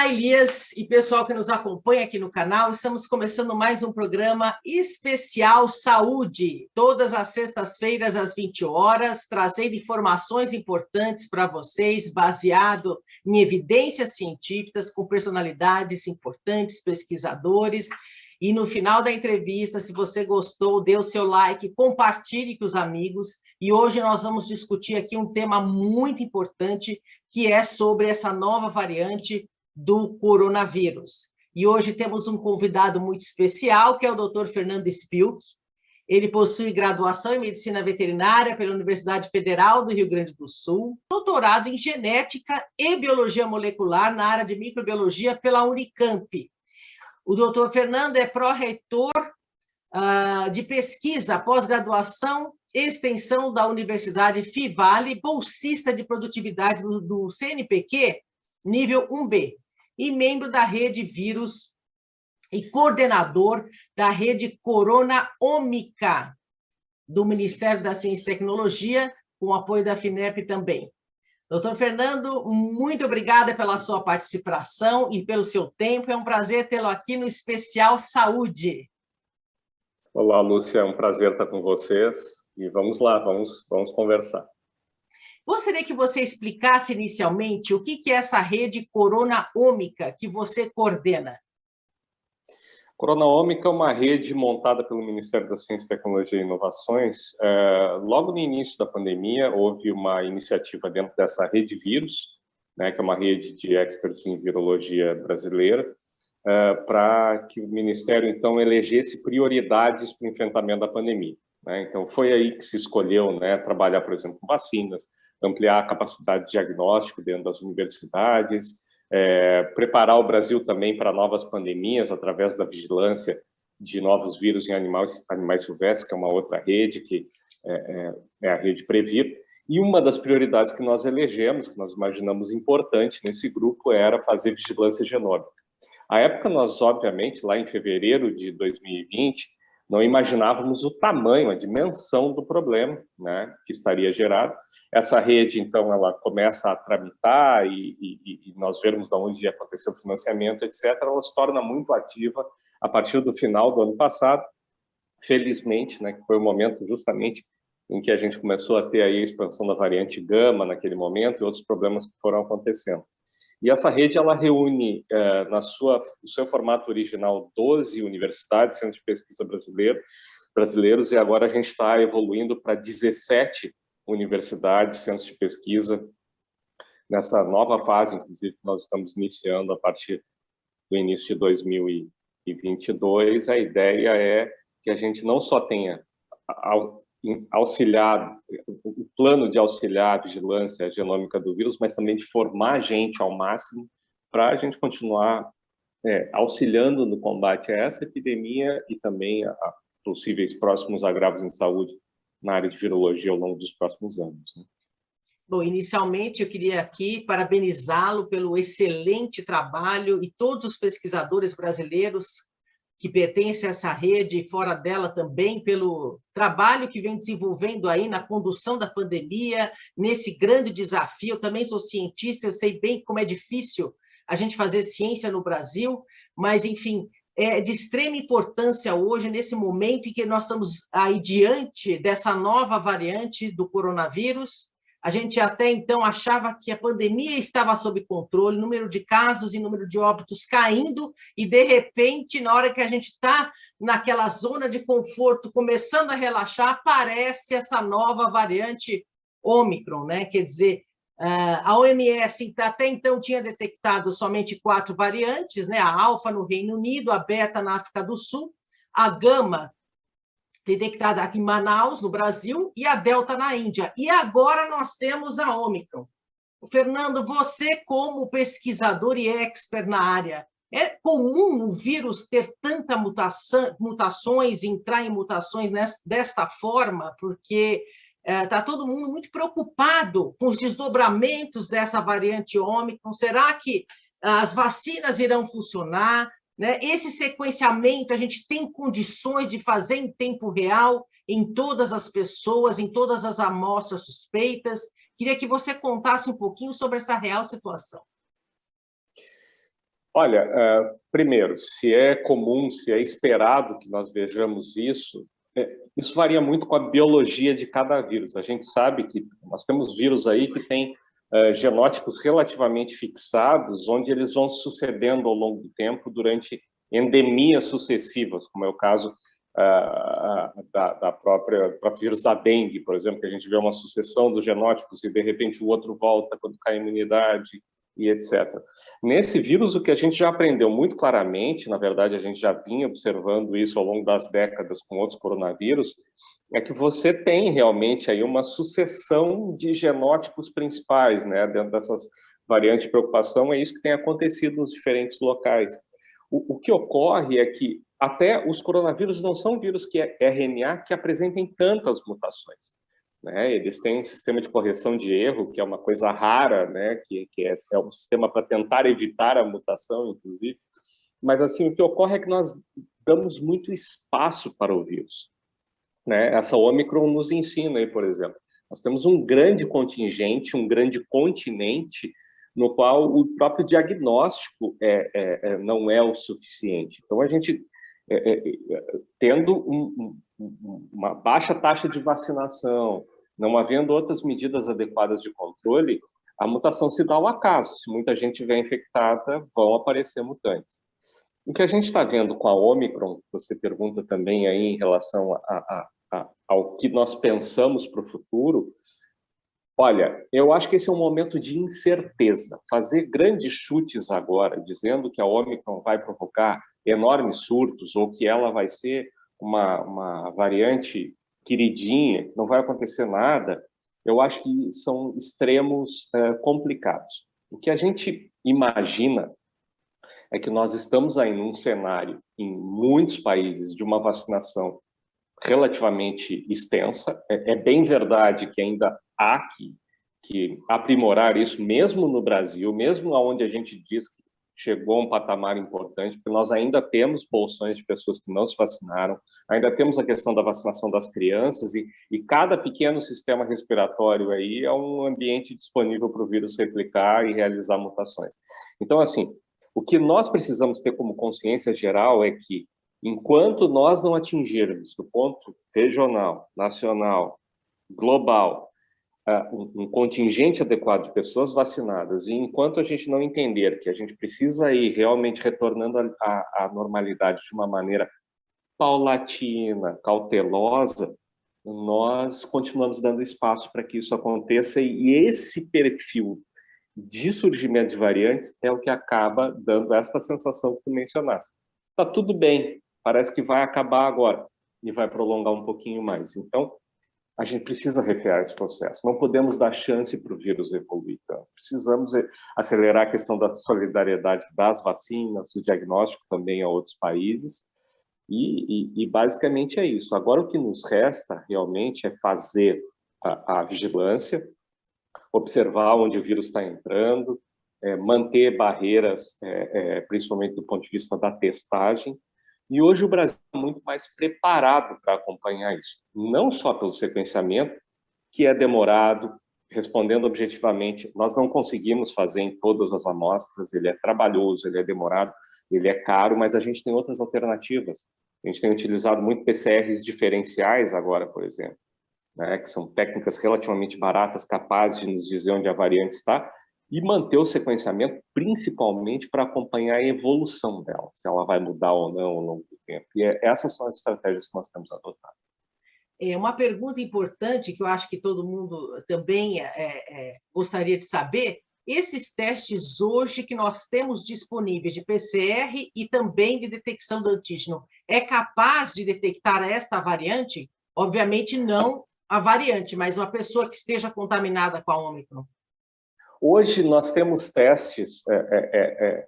Olá, Elias e pessoal que nos acompanha aqui no canal. Estamos começando mais um programa especial Saúde, todas as sextas-feiras às 20 horas, trazendo informações importantes para vocês, baseado em evidências científicas, com personalidades importantes, pesquisadores. E no final da entrevista, se você gostou, dê o seu like, compartilhe com os amigos. E hoje nós vamos discutir aqui um tema muito importante, que é sobre essa nova variante do coronavírus. E hoje temos um convidado muito especial, que é o Dr. Fernando Spilk. Ele possui graduação em Medicina Veterinária pela Universidade Federal do Rio Grande do Sul, doutorado em Genética e Biologia Molecular na área de Microbiologia pela Unicamp. O Dr. Fernando é pró-reitor de pesquisa, pós-graduação e extensão da Universidade Fivale, bolsista de produtividade do CNPq, nível 1B, e membro da Rede Vírus e coordenador da Rede Corona Ômica, do Ministério da Ciência e Tecnologia, com apoio da FINEP também. Doutor Fernando, muito obrigada pela sua participação e pelo seu tempo. É um prazer tê-lo aqui no Especial Saúde. Olá, Lúcia, é um prazer estar com vocês. E vamos lá, vamos conversar. Gostaria que você explicasse inicialmente o que é essa rede Corona Ômica que você coordena. Corona Ômica é uma rede montada pelo Ministério da Ciência, Tecnologia e Inovações. Logo no início da pandemia, houve uma iniciativa dentro dessa rede vírus, né, que é uma rede de experts em virologia brasileira, para que o Ministério, então, elegesse prioridades para o enfrentamento da pandemia. Né? Então, foi aí que se escolheu, né, trabalhar, por exemplo, com vacinas, ampliar a capacidade de diagnóstico dentro das universidades, preparar o Brasil também para novas pandemias através da vigilância de novos vírus em animais silvestres, que é uma outra rede, que é a rede Previr. E uma das prioridades que nós elegemos, que nós imaginamos importante nesse grupo, era fazer vigilância genômica. À época, nós, obviamente, lá em fevereiro de 2020, não imaginávamos o tamanho, a dimensão do problema, né, que estaria gerado. Essa rede, então, ela começa a tramitar e nós vermos de onde aconteceu o financiamento, etc. Ela se torna muito ativa a partir do final do ano passado, felizmente, né, que foi o momento justamente em que a gente começou a ter aí a expansão da variante Gama naquele momento e outros problemas que foram acontecendo. E essa rede, ela reúne, no seu formato original, 12 universidades, centros de pesquisa brasileiros, e agora a gente está evoluindo para 17 universidades, centros de pesquisa, nessa nova fase, inclusive, que nós estamos iniciando a partir do início de 2022. A ideia é que a gente não só tenha auxiliar, o plano de auxiliar a vigilância genômica do vírus, mas também de formar a gente ao máximo para a gente continuar auxiliando no combate a essa epidemia e também a possíveis próximos agravos em saúde na área de virologia ao longo dos próximos anos. Né? Bom, inicialmente eu queria aqui parabenizá-lo pelo excelente trabalho e todos os pesquisadores brasileiros que pertencem a essa rede e fora dela também, pelo trabalho que vem desenvolvendo aí na condução da pandemia, nesse grande desafio. Eu também sou cientista, eu sei bem como é difícil a gente fazer ciência no Brasil, mas, enfim, é de extrema importância hoje, nesse momento em que nós estamos aí diante dessa nova variante do coronavírus. A gente até então achava que a pandemia estava sob controle, número de casos e número de óbitos caindo, e de repente, na hora que a gente está naquela zona de conforto, começando a relaxar, aparece essa nova variante Ômicron, né? Quer dizer, a OMS até então tinha detectado somente 4 variantes, né? A Alfa no Reino Unido, a Beta na África do Sul, a Gama detectada aqui em Manaus, no Brasil, e a Delta na Índia. E agora nós temos a Ômicron. Fernando, você como pesquisador e expert na área, é comum o vírus ter tanta mutações, entrar em mutações desta forma? Porque está todo mundo muito preocupado com os desdobramentos dessa variante Ômicron. Será que as vacinas irão funcionar? Né? Esse sequenciamento a gente tem condições de fazer em tempo real em todas as pessoas, em todas as amostras suspeitas? Queria que você contasse um pouquinho sobre essa real situação. Olha, primeiro, se é comum, se é esperado que nós vejamos isso, isso varia muito com a biologia de cada vírus. A gente sabe que nós temos vírus aí que têm genótipos relativamente fixados, onde eles vão sucedendo ao longo do tempo durante endemias sucessivas, como é o caso do próprio vírus da dengue, por exemplo, que a gente vê uma sucessão dos genótipos e, de repente, o outro volta quando cai a imunidade, e etc. Nesse vírus, o que a gente já aprendeu muito claramente, na verdade, a gente já vinha observando isso ao longo das décadas com outros coronavírus, é que você tem realmente aí uma sucessão de genótipos principais, né? Dentro dessas variantes de preocupação, é isso que tem acontecido nos diferentes locais. O que ocorre é que até os coronavírus não são vírus que é RNA que apresentem tantas mutações, né? Eles têm um sistema de correção de erro, que é uma coisa rara, né? que é um sistema para tentar evitar a mutação, inclusive. Mas, assim, o que ocorre é que nós damos muito espaço para o vírus, né? Essa Ômicron nos ensina aí, por exemplo. Nós temos um grande contingente, um grande continente, no qual o próprio diagnóstico não é o suficiente. Então, a gente, tendo uma baixa taxa de vacinação, não havendo outras medidas adequadas de controle, a mutação se dá ao acaso. Se muita gente estiver infectada, vão aparecer mutantes. O que a gente está vendo com a Ômicron, você pergunta também aí em relação ao que nós pensamos para o futuro, olha, eu acho que esse é um momento de incerteza. Fazer grandes chutes agora, dizendo que a Ômicron vai provocar enormes surtos ou que ela vai ser uma variante queridinha, que não vai acontecer nada, eu acho que são extremos complicados. O que a gente imagina é que nós estamos aí num cenário, em muitos países, de uma vacinação relativamente extensa. É bem verdade que ainda há que aprimorar isso, mesmo no Brasil, mesmo onde a gente diz que chegou a um patamar importante, porque nós ainda temos bolsões de pessoas que não se vacinaram, ainda temos a questão da vacinação das crianças, e cada pequeno sistema respiratório aí é um ambiente disponível para o vírus replicar e realizar mutações. Então, assim, o que nós precisamos ter como consciência geral é que, enquanto nós não atingirmos, do ponto regional, nacional, global, um contingente adequado de pessoas vacinadas, e enquanto a gente não entender que a gente precisa ir realmente retornando à normalidade de uma maneira paulatina, cautelosa, nós continuamos dando espaço para que isso aconteça, e esse perfil de surgimento de variantes é o que acaba dando essa sensação que tu mencionaste. Está tudo bem, parece que vai acabar agora e vai prolongar um pouquinho mais. Então, a gente precisa refrear esse processo. Não podemos dar chance para o vírus evoluir tanto. Precisamos acelerar a questão da solidariedade das vacinas, do diagnóstico também a outros países. E basicamente é isso. Agora, o que nos resta realmente é fazer a vigilância, observar onde o vírus está entrando, manter barreiras, principalmente do ponto de vista da testagem. E hoje o Brasil é muito mais preparado para acompanhar isso, não só pelo sequenciamento, que é demorado, respondendo objetivamente, nós não conseguimos fazer em todas as amostras, ele é trabalhoso, ele é demorado, ele é caro, mas a gente tem outras alternativas. A gente tem utilizado muito PCRs diferenciais agora, por exemplo, né, que são técnicas relativamente baratas, capazes de nos dizer onde a variante está, e manter o sequenciamento, principalmente para acompanhar a evolução dela, se ela vai mudar ou não ao longo do tempo. E essas são as estratégias que nós temos adotado. Uma pergunta importante que eu acho que todo mundo também gostaria de saber: esses testes hoje que nós temos disponíveis de PCR e também de detecção do antígeno, é capaz de detectar esta variante? Obviamente não a variante, mas uma pessoa que esteja contaminada com a Ômicron. Hoje nós temos testes,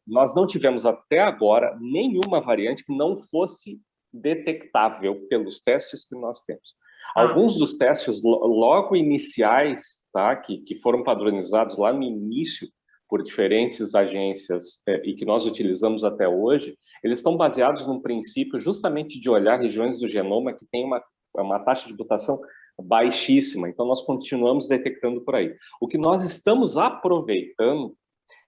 nós não tivemos até agora nenhuma variante que não fosse detectável pelos testes que nós temos. Alguns dos testes logo iniciais, tá, que foram padronizados lá no início por diferentes agências e que nós utilizamos até hoje, eles estão baseados num princípio justamente de olhar regiões do genoma que tem uma taxa de mutação baixíssima, então nós continuamos detectando por aí. O que nós estamos aproveitando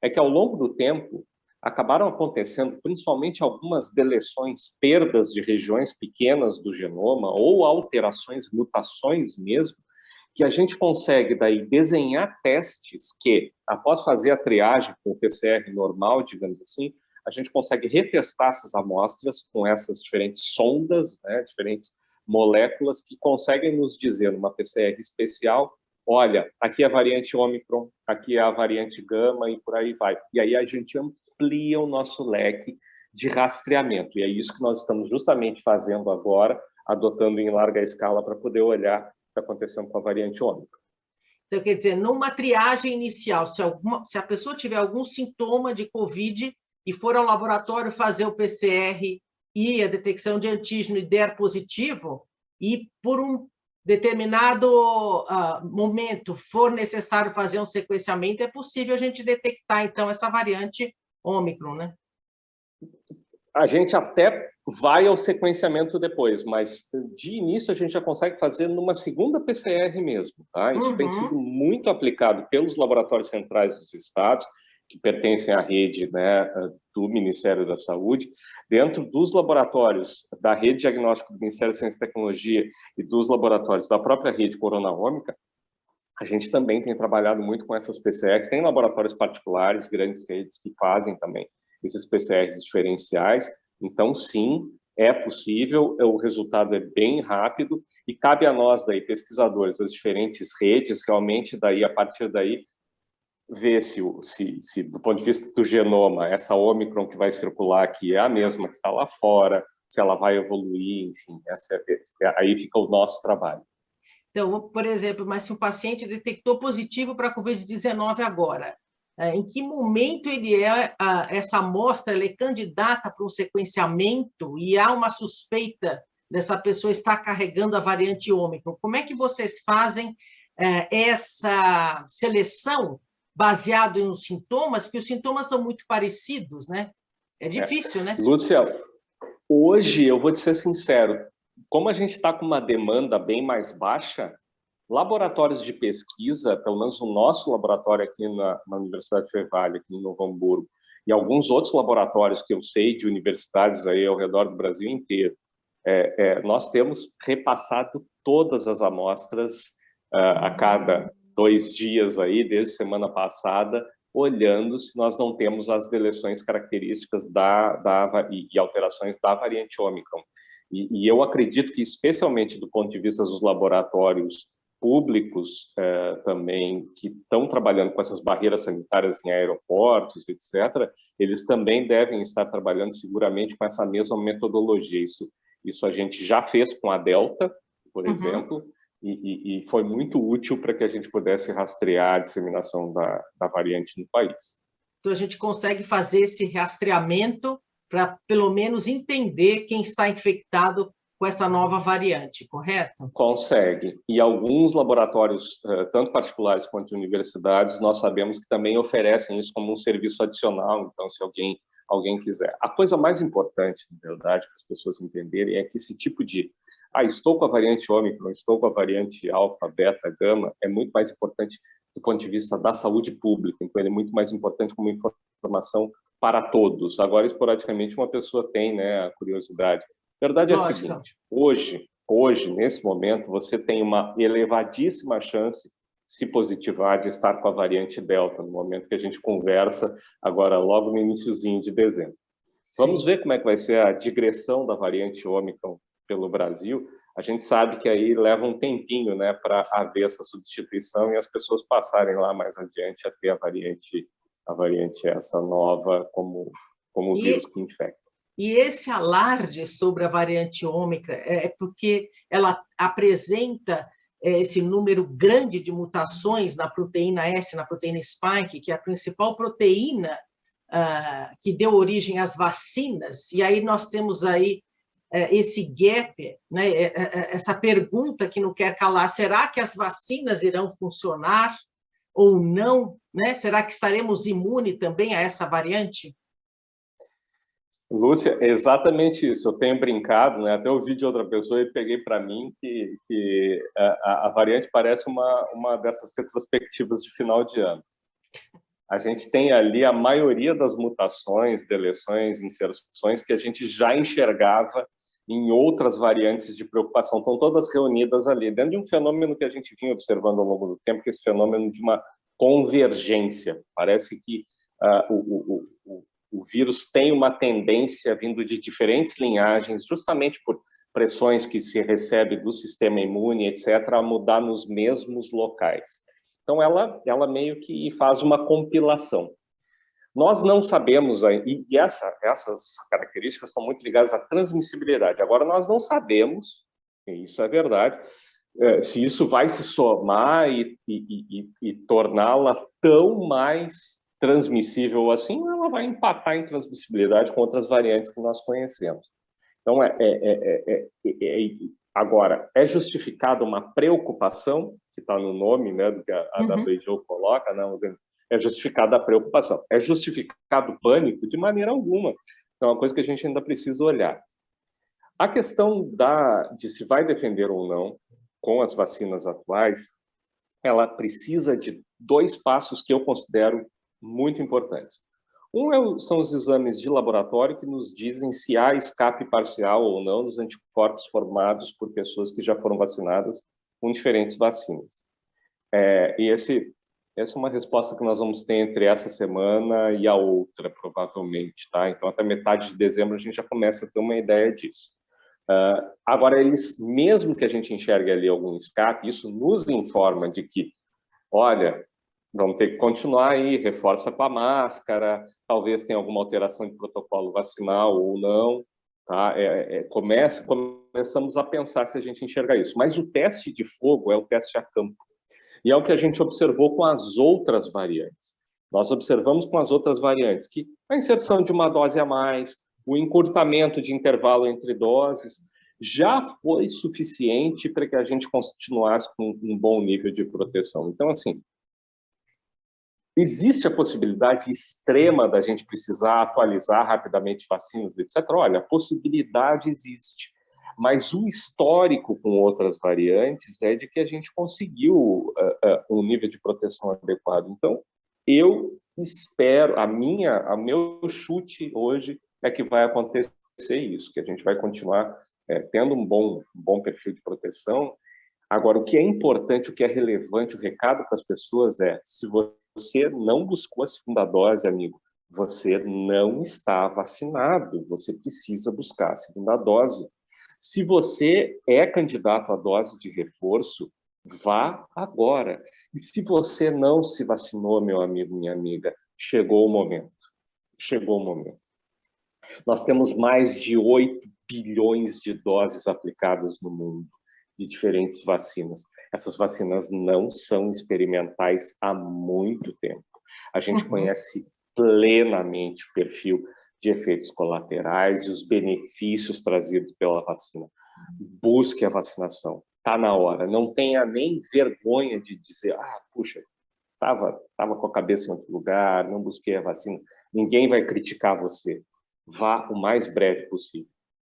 é que ao longo do tempo acabaram acontecendo principalmente algumas deleções, perdas de regiões pequenas do genoma ou alterações, mutações mesmo, que a gente consegue daí desenhar testes que, após fazer a triagem com o PCR normal, digamos assim, a gente consegue retestar essas amostras com essas diferentes sondas, né, diferentes moléculas que conseguem nos dizer, numa PCR especial, olha, aqui é a variante Ômicron, aqui é a variante Gama e por aí vai. E aí a gente amplia o nosso leque de rastreamento. E é isso que nós estamos justamente fazendo agora, adotando em larga escala para poder olhar o que está acontecendo com a variante Ômicron. Então, quer dizer, numa triagem inicial, se a pessoa tiver algum sintoma de COVID e for ao laboratório fazer o PCR e a detecção de antígeno e der positivo, e por um determinado momento for necessário fazer um sequenciamento, é possível a gente detectar, então, essa variante Ômicron, né? A gente até vai ao sequenciamento depois, mas de início a gente já consegue fazer numa segunda PCR mesmo, tá? Isso tem sido muito aplicado pelos laboratórios centrais dos estados, que pertencem à rede, né, do Ministério da Saúde, dentro dos laboratórios da rede diagnóstica do Ministério da Ciência e Tecnologia e dos laboratórios da própria rede Coronawômica. A gente também tem trabalhado muito com essas PCRs, tem laboratórios particulares, grandes redes que fazem também esses PCRs diferenciais, então sim, é possível, o resultado é bem rápido e cabe a nós daí, pesquisadores das diferentes redes, realmente daí, a partir daí, ver se do ponto de vista do genoma, essa Ômicron que vai circular aqui é a mesma que está lá fora, se ela vai evoluir, enfim, aí fica o nosso trabalho. Então, por exemplo, mas se um paciente detectou positivo para a Covid-19 agora, em que momento essa amostra é candidata para um sequenciamento e há uma suspeita dessa pessoa estar carregando a variante Ômicron? Como é que vocês fazem essa seleção baseado nos sintomas? Porque os sintomas são muito parecidos, né? É difícil, né? Lúcia, hoje, eu vou te ser sincero, como a gente está com uma demanda bem mais baixa, laboratórios de pesquisa, pelo menos o nosso laboratório aqui na Universidade Fevale, aqui em Novo Hamburgo, e alguns outros laboratórios que eu sei de universidades aí ao redor do Brasil inteiro, nós temos repassado todas as amostras a cada 2 dias aí, desde semana passada, olhando se nós não temos as deleções características e alterações da variante Ômicron. E eu acredito que, especialmente do ponto de vista dos laboratórios públicos também, que estão trabalhando com essas barreiras sanitárias em aeroportos, etc., eles também devem estar trabalhando seguramente com essa mesma metodologia. Isso a gente já fez com a Delta, por exemplo, e foi muito útil para que a gente pudesse rastrear a disseminação da variante no país. Então, a gente consegue fazer esse rastreamento para, pelo menos, entender quem está infectado com essa nova variante, correto? Consegue. E alguns laboratórios, tanto particulares quanto de universidades, nós sabemos que também oferecem isso como um serviço adicional, então, se alguém quiser. A coisa mais importante, na verdade, para as pessoas entenderem, é que esse tipo de estou com a variante Ômicron, estou com a variante alfa, beta, gama, é muito mais importante do ponto de vista da saúde pública, então ele é muito mais importante como informação para todos. Agora, esporadicamente, uma pessoa tem, né, a curiosidade. A verdade é a seguinte, hoje, nesse momento, você tem uma elevadíssima chance, se positivar, de estar com a variante Delta, no momento que a gente conversa, agora logo no iniciozinho de dezembro. Sim. Vamos ver como é que vai ser a digressão da variante Ômicron pelo Brasil. A gente sabe que aí leva um tempinho, né, para haver essa substituição e as pessoas passarem lá mais adiante a ter a variante essa nova como vírus que infecta. E esse alarde sobre a variante Ômicron é porque ela apresenta esse número grande de mutações na proteína S, na proteína spike, que é a principal proteína que deu origem às vacinas, e aí nós temos aí esse gap, né, essa pergunta que não quer calar, será que as vacinas irão funcionar ou não? Né? Será que estaremos imunes também a essa variante? Lúcia, é exatamente isso. Eu tenho brincado, né? Até ouvi de outra pessoa e peguei para mim que a variante parece uma dessas retrospectivas de final de ano. a gente tem ali a maioria das mutações, deleções, inserções que a gente já enxergava em outras variantes de preocupação, estão todas reunidas ali, dentro de um fenômeno que a gente vinha observando ao longo do tempo, que é esse fenômeno de uma convergência. Parece que o vírus tem uma tendência vindo de diferentes linhagens, justamente por pressões que se recebe do sistema imune, etc., a mudar nos mesmos locais. Então, ela meio que faz uma compilação. Nós não sabemos, e essas características estão muito ligadas à transmissibilidade. Agora, nós não sabemos, e isso é verdade, se isso vai se somar e torná-la tão mais transmissível assim, ela vai empatar em transmissibilidade com outras variantes que nós conhecemos. Então, agora, é justificada uma preocupação, que está no nome, né, do que a WHO coloca, não, é justificada a preocupação. É justificado o pânico? De maneira alguma. Então, é uma coisa que a gente ainda precisa olhar. A questão de se vai defender ou não com as vacinas atuais, ela precisa de 2 passos que eu considero muito importantes. São os exames de laboratório que nos dizem se há escape parcial ou não dos anticorpos formados por pessoas que já foram vacinadas com diferentes vacinas. Essa é uma resposta que nós vamos ter entre essa semana e a outra, provavelmente, tá? Então, até metade de dezembro a gente já começa a ter uma ideia disso. Agora, mesmo que a gente enxergue ali algum escape, isso nos informa de que, olha, vamos ter que continuar aí, reforça com a máscara, talvez tenha alguma alteração de protocolo vacinal ou não, tá? Começamos a pensar se a gente enxerga isso. Mas o teste de fogo é o teste a campo. E é o que a gente observou com as outras variantes. Nós observamos com as outras variantes que a inserção de uma dose a mais, o encurtamento de intervalo entre doses, já foi suficiente para que a gente continuasse com um bom nível de proteção. Então, assim, existe a possibilidade extrema da gente precisar atualizar rapidamente vacinas, etc. Olha, a possibilidade existe. Mas o histórico com outras variantes é de que a gente conseguiu um nível de proteção adequado. Então, eu espero, o meu chute hoje é que vai acontecer isso, que a gente vai continuar tendo um bom perfil de proteção. Agora, o que é importante, o que é relevante, o recado para as pessoas é, se você não buscou a segunda dose, amigo, você não está vacinado, você precisa buscar a segunda dose. Se você é candidato à dose de reforço, vá agora. E se você não se vacinou, meu amigo, minha amiga, chegou o momento. Chegou o momento. Nós temos mais de 8 bilhões de doses aplicadas no mundo, de diferentes vacinas. Essas vacinas não são experimentais há muito tempo. A gente conhece plenamente o perfil de efeitos colaterais e os benefícios trazidos pela vacina. Busque a vacinação. Está na hora. Não tenha nem vergonha de dizer, puxa, estava com a cabeça em outro lugar, não busquei a vacina. Ninguém vai criticar você. Vá o mais breve possível.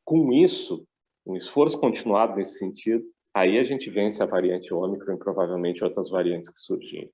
Com isso, um esforço continuado nesse sentido, aí a gente vence a variante Ômicron e provavelmente outras variantes que surgirem.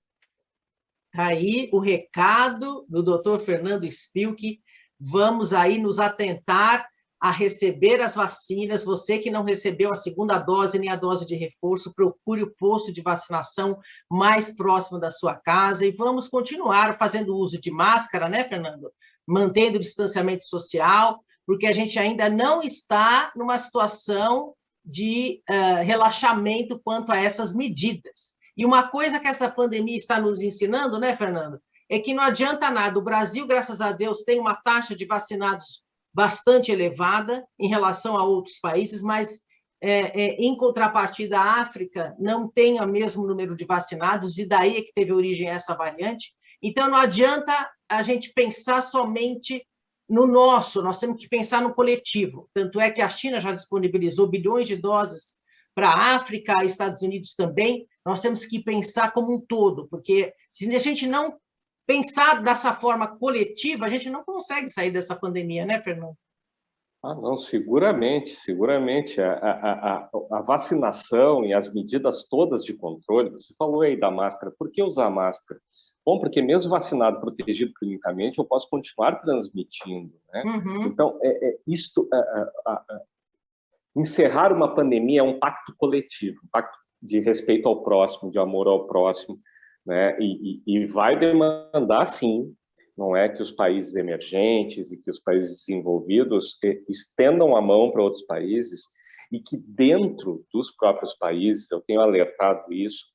Aí o recado do Dr. Fernando Spilkey. Vamos aí nos atentar a receber as vacinas. Você que não recebeu a segunda dose nem a dose de reforço, procure o posto de vacinação mais próximo da sua casa e vamos continuar fazendo uso de máscara, né, Fernando? Mantendo o distanciamento social, porque a gente ainda não está numa situação de relaxamento quanto a essas medidas. E uma coisa que essa pandemia está nos ensinando, né, Fernando? É que não adianta nada. O Brasil, graças a Deus, tem uma taxa de vacinados bastante elevada em relação a outros países, mas, em contrapartida, a África não tem o mesmo número de vacinados, e daí é que teve origem essa variante. Então, não adianta a gente pensar somente no nosso, nós temos que pensar no coletivo. Tanto é que a China já disponibilizou bilhões de doses para a África, Estados Unidos também. Nós temos que pensar como um todo, porque se a gente não pensar dessa forma coletiva, a gente não consegue sair dessa pandemia, né, Fernando? Ah, não, seguramente, seguramente. A vacinação e as medidas todas de controle, você falou aí da máscara, por que usar máscara? Bom, porque mesmo vacinado, protegido clinicamente, eu posso continuar transmitindo, né? Uhum. Então, encerrar uma pandemia é um pacto coletivo, um pacto de respeito ao próximo, de amor ao próximo, né? E vai demandar, sim, não é que os países emergentes e que os países desenvolvidos estendam a mão para outros países e que dentro dos próprios países, eu tenho alertado isso,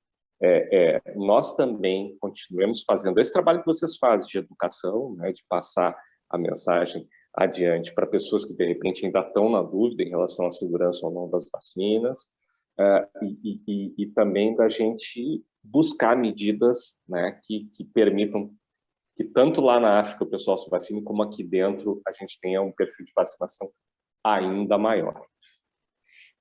nós também continuemos fazendo esse trabalho que vocês fazem de educação, né, de passar a mensagem adiante para pessoas que, de repente, ainda estão na dúvida em relação à segurança ou não das vacinas, e também da gente buscar medidas, né, que permitam que tanto lá na África o pessoal se vacine, como aqui dentro a gente tenha um perfil de vacinação ainda maior.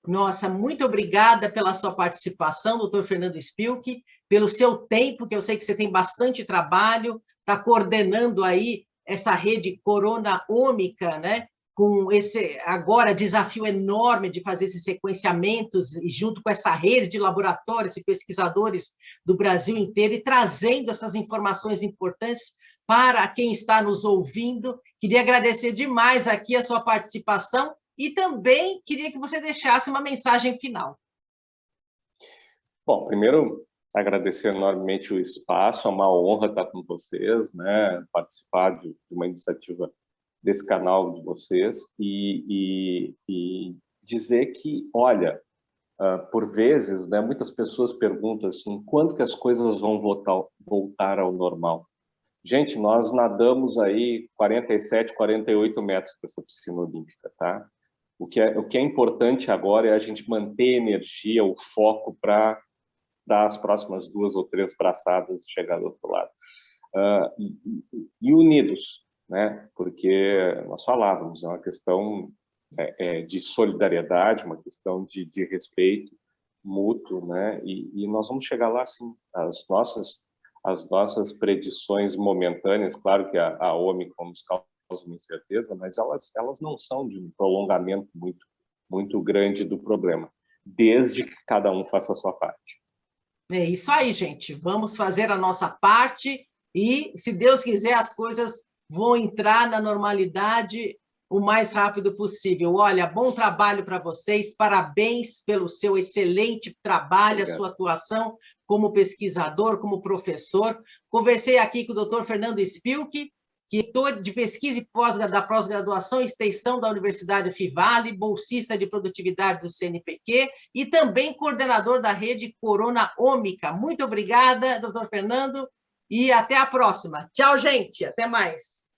Nossa, muito obrigada pela sua participação, doutor Fernando Spilk, pelo seu tempo, que eu sei que você tem bastante trabalho, está coordenando aí essa rede Corona Ômica, né? Com esse agora desafio enorme de fazer esses sequenciamentos e junto com essa rede de laboratórios e pesquisadores do Brasil inteiro e trazendo essas informações importantes para quem está nos ouvindo. Queria agradecer demais aqui a sua participação e também queria que você deixasse uma mensagem final. Bom, primeiro, agradecer enormemente o espaço, é uma honra estar com vocês, né? Participar de uma iniciativa desse canal de vocês e dizer que, olha, por vezes, né, muitas pessoas perguntam assim, quando que as coisas vão voltar ao normal? Gente, nós nadamos aí 47, 48 metros dessa piscina olímpica, tá? O que é importante agora é a gente manter a energia, o foco para dar as próximas 2 ou 3 braçadas e chegar do outro lado. E unidos, né? Porque nós falávamos, é uma questão de solidariedade, uma questão de respeito mútuo, né? E nós vamos chegar lá, sim. As nossas predições momentâneas, claro que a Omicron nos causa uma incerteza, mas elas não são de um prolongamento muito grande do problema, desde que cada um faça a sua parte. É isso aí, gente. Vamos fazer a nossa parte e, se Deus quiser, as coisas vão entrar na normalidade o mais rápido possível. Olha, bom trabalho para vocês, parabéns pelo seu excelente trabalho, Obrigado. A sua atuação como pesquisador, como professor. Conversei aqui com o doutor Fernando Spilk, que é de pesquisa e da pós-graduação e extensão da Universidade Fivale, bolsista de produtividade do CNPq e também coordenador da rede Corona Ômica. Muito obrigada, doutor Fernando, e até a próxima. Tchau, gente. Até mais.